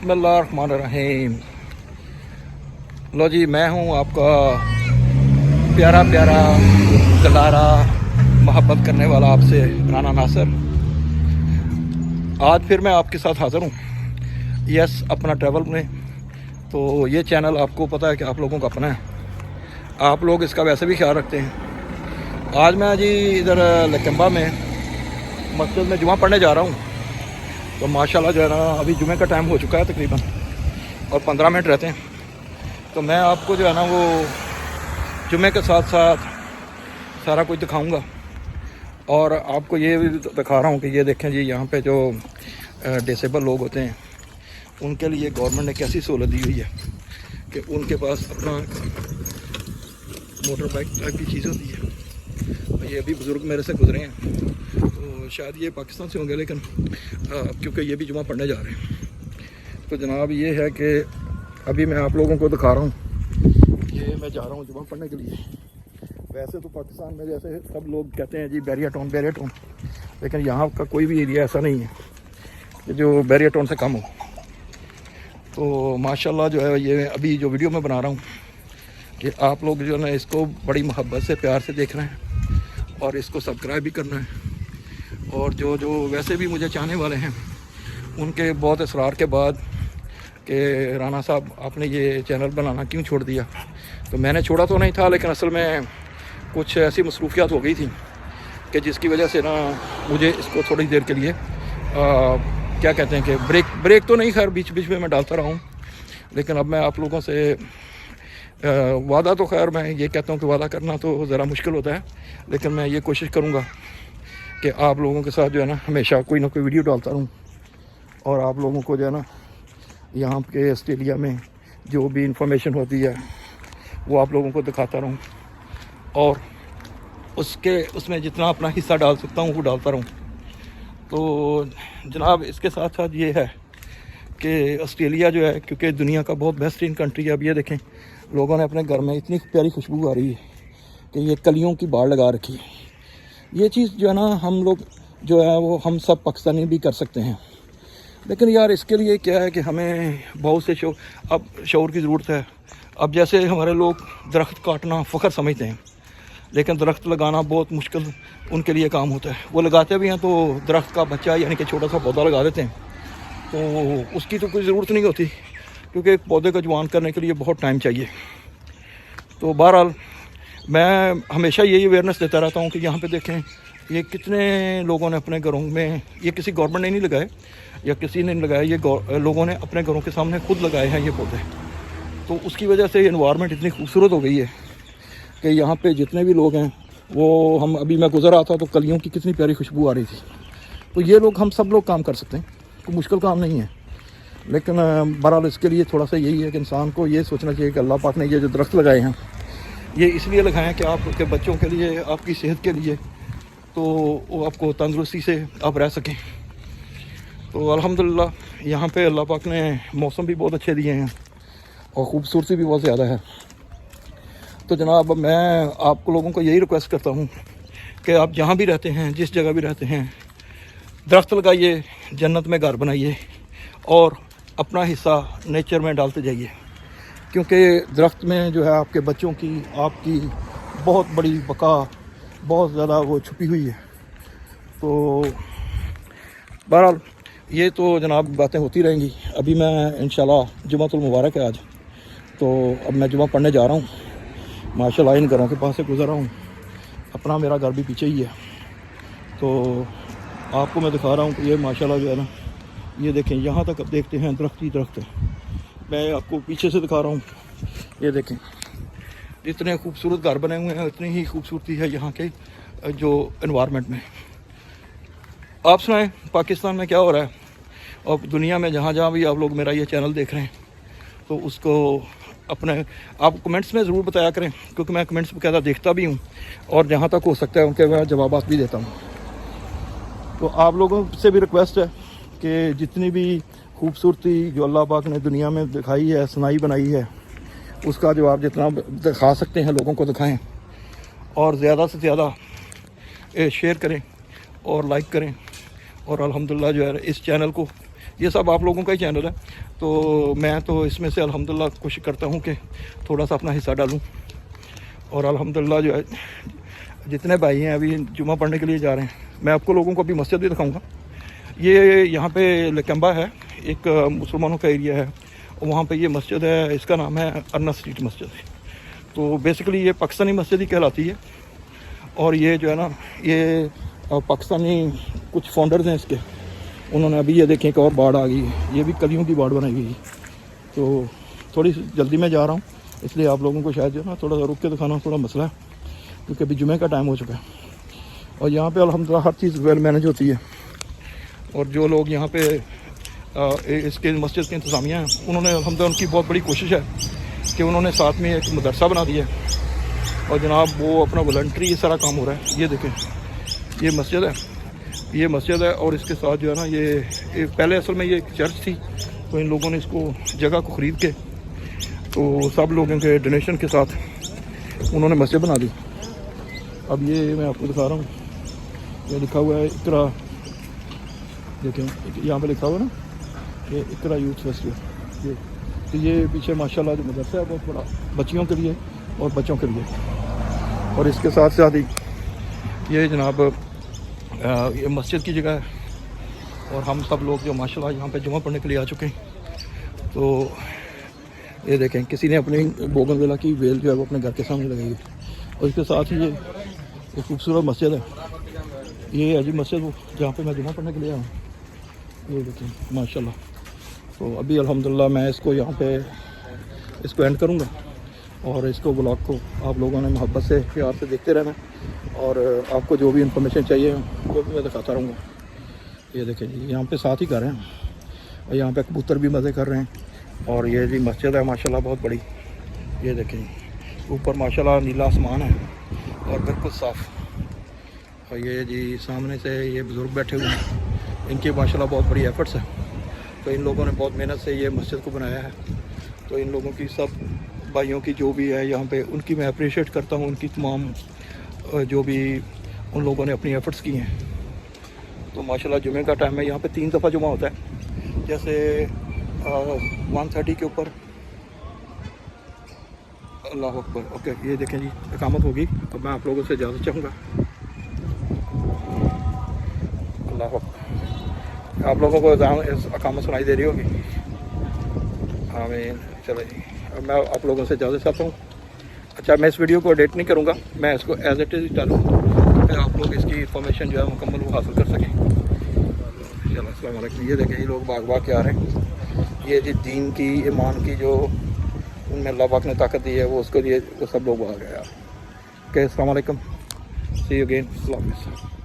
बिस्मिल्लाहिर्रहमानिर्रहीम। लो जी, मैं हूँ आपका प्यारा प्यारा दुलारा मोहब्बत करने वाला आपसे राना नासिर। आज फिर मैं आपके साथ हाज़िर हूँ यस अपना ट्रैवल में। तो ये चैनल आपको पता है कि आप लोगों का अपना है, आप लोग इसका वैसे भी ख्याल रखते हैं। आज मैं जी इधर लकम्बा में मस्जिद में जुमा पढ़ने जा रहा हूँ। तो माशाल्लाह जो है ना, अभी जुमे का टाइम हो चुका है तकरीबन और 15 मिनट रहते हैं। तो मैं आपको जो है ना वो जुमे के साथ साथ सारा कुछ दिखाऊंगा और आपको ये भी दिखा रहा हूँ कि ये देखें जी, यहाँ पे जो डिसेबल लोग होते हैं उनके लिए गवर्नमेंट ने कैसी सहूलत दी हुई है कि उनके पास अपना मोटर बाइक टाइप की चीज़ होती है। ये अभी बुज़ुर्ग मेरे से गुजरे हैं, तो शायद ये पाकिस्तान से होंगे, लेकिन क्योंकि ये भी जुमा पढ़ने जा रहे हैं। तो जनाब ये है कि अभी मैं आप लोगों को दिखा रहा हूँ, ये मैं जा रहा हूँ जुमा पढ़ने के लिए। वैसे तो पाकिस्तान में जैसे सब लोग कहते हैं जी बैरिया टाउन, लेकिन यहाँ का कोई भी एरिया ऐसा नहीं है कि जो बैरिया टाउन से कम हो। तो माशाल्लाह जो है ये अभी जो वीडियो मैं बना रहा हूँ कि आप लोग जो है ना इसको बड़ी मोहब्बत से प्यार से देख रहे हैं और इसको सब्सक्राइब भी करना है। और जो जो वैसे भी मुझे चाहने वाले हैं उनके बहुत इसरार के बाद कि राना साहब आपने ये चैनल बनाना क्यों छोड़ दिया, तो मैंने छोड़ा तो नहीं था, लेकिन असल में कुछ ऐसी मसरूफियात हो गई थी कि जिसकी वजह से ना मुझे इसको थोड़ी देर के लिए क्या कहते हैं कि ब्रेक तो नहीं, खैर बीच बीच में मैं डालता रहा हूँ। लेकिन अब मैं आप लोगों से वादा तो खैर मैं ये कहता हूँ कि वादा करना तो ज़रा मुश्किल होता है, लेकिन मैं ये कोशिश करूँगा कि आप लोगों के साथ जो है ना हमेशा कोई ना कोई वीडियो डालता रहूँ और आप लोगों को जो है ना यहाँ के ऑस्ट्रेलिया में जो भी इंफॉर्मेशन होती है वो आप लोगों को दिखाता रहूँ और उसमें जितना अपना हिस्सा डाल सकता हूँ वो डालता रहूँ। तो जनाब इसके साथ साथ ये है कि ऑस्ट्रेलिया जो है, क्योंकि दुनिया का बहुत बेहतरीन कंट्री है। अब ये देखें, लोगों ने अपने घर में इतनी प्यारी खुशबू आ रही है कि ये कलियों की बाड़ लगा रखी है। ये चीज़ जो है ना हम लोग जो है वो हम सब पाकिस्तानी भी कर सकते हैं, लेकिन यार इसके लिए क्या है कि हमें बहुत से शऊर की ज़रूरत है। अब जैसे हमारे लोग दरख्त काटना फ़ख्र समझते हैं, लेकिन दरख्त लगाना बहुत मुश्किल उनके लिए काम होता है। वो लगाते भी हैं तो दरख्त का बच्चा यानी कि छोटा सा पौधा लगा देते हैं, तो उसकी तो कोई ज़रूरत नहीं होती, क्योंकि एक पौधे को जवान करने के लिए बहुत टाइम चाहिए। तो बहरहाल मैं हमेशा यही अवेयरनेस देता रहता हूँ कि यहाँ पे देखें ये कितने लोगों ने अपने घरों में, ये किसी गवर्नमेंट ने नहीं लगाए या किसी ने नहीं लगाया, ये लोगों ने अपने घरों के सामने खुद लगाए हैं ये पौधे। तो उसकी वजह से एनवायरनमेंट इतनी खूबसूरत हो गई है कि यहाँ पे जितने भी लोग हैं वो अभी मैं गुजर रहा था तो कलियों की कितनी प्यारी खुशबू आ रही थी। तो ये लोग हम सब लोग काम कर सकते हैं, कोई मुश्किल काम नहीं है। लेकिन बहरहाल इसके लिए थोड़ा सा यही है कि इंसान को ये सोचना चाहिए कि अल्लाह पाक ने ये जो दरख्त लगाए हैं ये इसलिए लगाए हैं कि आपके बच्चों के लिए, आपकी सेहत के लिए, तो वो आपको तंदुरुस्ती से आप रह सकें। तो अल्हम्दुलिल्लाह यहाँ पे अल्लाह पाक ने मौसम भी बहुत अच्छे दिए हैं और ख़ूबसूरती भी बहुत ज़्यादा है। तो जनाब मैं आप लोगों को यही रिक्वेस्ट करता हूँ कि आप जहाँ भी रहते हैं, जिस जगह भी रहते हैं, दरख्त लगाइए, जन्नत में घर बनाइए और अपना हिस्सा नेचर में डालते जाइए, क्योंकि दरख्त में जो है आपके बच्चों की, आपकी बहुत बड़ी बका बहुत ज़्यादा वो छुपी हुई है। तो बहरहाल ये तो जनाब बातें होती रहेंगी। अभी मैं इंशाल्लाह जुमातुल मुबारक है आज, तो अब मैं जुमा पढ़ने जा रहा हूँ। माशाल्लाह इन घरों के पास से गुजर रहा हूँ, अपना मेरा घर भी पीछे ही है। तो आपको मैं दिखा रहा हूँ कि ये माशाल्लाह जो है ना, ये देखें यहाँ तक अब देखते हैं दरख्त ही दरख्त है। मैं आपको पीछे से दिखा रहा हूँ, ये देखें इतने खूबसूरत घर बने हुए हैं, इतनी ही खूबसूरती है यहाँ के जो एनवायरनमेंट में। आप सुनाएं पाकिस्तान में क्या हो रहा है और दुनिया में जहाँ जहाँ भी आप लोग मेरा ये चैनल देख रहे हैं, तो उसको अपने आप कमेंट्स में ज़रूर बताया करें, क्योंकि मैं कमेंट्स बकायदा देखता भी हूँ और जहाँ तक हो सकता है उनके मैं जवाब भी देता हूँ। तो आप लोगों से भी रिक्वेस्ट है कि जितनी भी खूबसूरती जो अल्लाह पाक ने दुनिया में दिखाई है, सुनाई बनाई है, उसका जो आप जितना दिखा सकते हैं लोगों को दिखाएं और ज़्यादा से ज़्यादा शेयर करें और लाइक करें। और अल्हम्दुलिल्लाह जो है इस चैनल को یہ سب آپ لوگوں کا ہی چینل ہے، تو میں تو اس میں سے الحمدللہ کوشش کرتا ہوں کہ تھوڑا سا اپنا حصہ ڈالوں، اور الحمدللہ جو ہے جتنے بھائی ہیں ابھی جمعہ پڑھنے کے لیے جا رہے ہیں، میں آپ کو لوگوں کو ابھی مسجد بھی دکھاؤں گا۔ یہ یہاں پہ لکمبا ہے، ایک مسلمانوں کا ایریا ہے، وہاں پہ یہ مسجد ہے، اس کا نام ہے ارنا اسٹریٹ مسجد۔ تو بیسیکلی یہ پاکستانی مسجد ہی کہلاتی ہے، اور یہ جو ہے نا یہ پاکستانی کچھ فاؤنڈرز ہیں اس کے، انہوں نے ابھی یہ دیکھیں کہ اور باڑھ آ گئی ہے، یہ بھی کلیوں کی باڑھ بنائی گئی، تو تھوڑی جلدی میں جا رہا ہوں، اس لیے آپ لوگوں کو شاید جو ہے نا تھوڑا سا رک کے دکھانا تھوڑا مسئلہ ہے، کیونکہ ابھی جمعے کا ٹائم ہو چکا ہے، اور یہاں پہ الحمدللہ ہر چیز ویل مینج ہوتی ہے، اور جو لوگ یہاں پہ اس کے مسجد کے انتظامیہ ہیں، انہوں نے الحمدللہ ان کی بہت بڑی کوشش ہے کہ انہوں نے ساتھ میں ایک مدرسہ بنا دیا ہے، اور جناب وہ اپنا والنٹری اس طرح کام ہو رہا ہے۔ یہ دیکھیں یہ مسجد ہے، یہ مسجد ہے، اور اس کے ساتھ جو ہے نا یہ پہلے اصل میں یہ ایک چرچ تھی، تو ان لوگوں نے اس کو جگہ کو خرید کے تو سب لوگوں کے ڈونیشن کے ساتھ انہوں نے مسجد بنا دی۔ اب یہ میں آپ کو دکھا رہا ہوں، یہ لکھا ہوا ہے اقرا، دیکھیں یہاں پہ لکھا ہوا ہے نا یہ اقرا یوتھ فیسٹیول، یہ پیچھے ماشاءاللہ جو مدرسہ ہے بہت بڑا بچیوں کے لیے اور بچوں کے لیے، اور اس کے ساتھ ساتھ ہی یہ جناب یہ مسجد کی جگہ ہے، اور ہم سب لوگ جو ماشاءاللہ یہاں پہ جمعہ پڑھنے کے لیے آ چکے ہیں۔ تو یہ دیکھیں کسی نے اپنی بوگن ویلا کی ویل جو ہے وہ اپنے گھر کے سامنے لگائی ہے، اور اس کے ساتھ ہی یہ ایک خوبصورت مسجد ہے، یہ ہے جی مسجد وہ جہاں پہ میں جمعہ پڑھنے کے لیے آیا ہوں، یہ دیکھیں ماشاءاللہ۔ تو ابھی الحمدللہ میں اس کو یہاں پہ اس کو اینڈ کروں گا، اور اس کو بلاگ کو آپ لوگوں نے محبت سے پیار سے دیکھتے رہنا، اور آپ کو جو بھی انفارمیشن چاہیے وہ بھی میں دکھاتا رہوں گا۔ یہ دیکھیں جی یہاں پہ ساتھ ہی کر رہے ہیں، اور یہاں پہ کبوتر بھی مزے کر رہے ہیں، اور یہ جی مسجد ہے ماشاءاللہ بہت بڑی، یہ دیکھیں اوپر ماشاءاللہ نیلا آسمان ہے اور بالکل صاف، اور یہ جی سامنے سے یہ بزرگ بیٹھے ہوئے ہیں، ان کی ماشاءاللہ بہت بڑی ایفرٹس ہیں، تو ان لوگوں نے بہت محنت سے یہ مسجد کو بنایا ہے، تو ان لوگوں کی سب بھائیوں کی جو بھی ہے یہاں پہ ان کی میں اپریشیٹ کرتا ہوں، ان کی تمام جو بھی ان لوگوں نے اپنی ایفرٹس کی ہیں۔ تو ماشاءاللہ جمعے کا ٹائم ہے، یہاں پہ 3 دفعہ جمعہ ہوتا ہے، جیسے 1:30 کے اوپر اللہ اکبر، اوکے یہ دیکھیں جی اقامت ہوگی، اب میں آپ لوگوں سے اجازت چاہوں گا۔ اللہ اکبر، آپ لوگوں کو اقامت سنائی دے رہی ہوگی؟ آمین، چلے جی اب میں آپ لوگوں سے اجازت چاہتا ہوں۔ اچھا میں اس ویڈیو کو ایڈٹ نہیں کروں گا، میں اس کو ایز اٹ از ڈالوں پھر آپ لوگ اس کی انفارمیشن جو ہے مکمل وہ حاصل کر سکیں۔ چلو السلام علیکم۔ یہ دیکھیں یہ لوگ باغ کے آ رہے ہیں، یہ جی دین کی ایمان کی جو ان میں اللہ پاک نے طاقت دی ہے وہ اس کے لیے وہ سب لوگ آ گئے۔ اوکے السلام علیکم، سی یو اگین، اللہ حافظ۔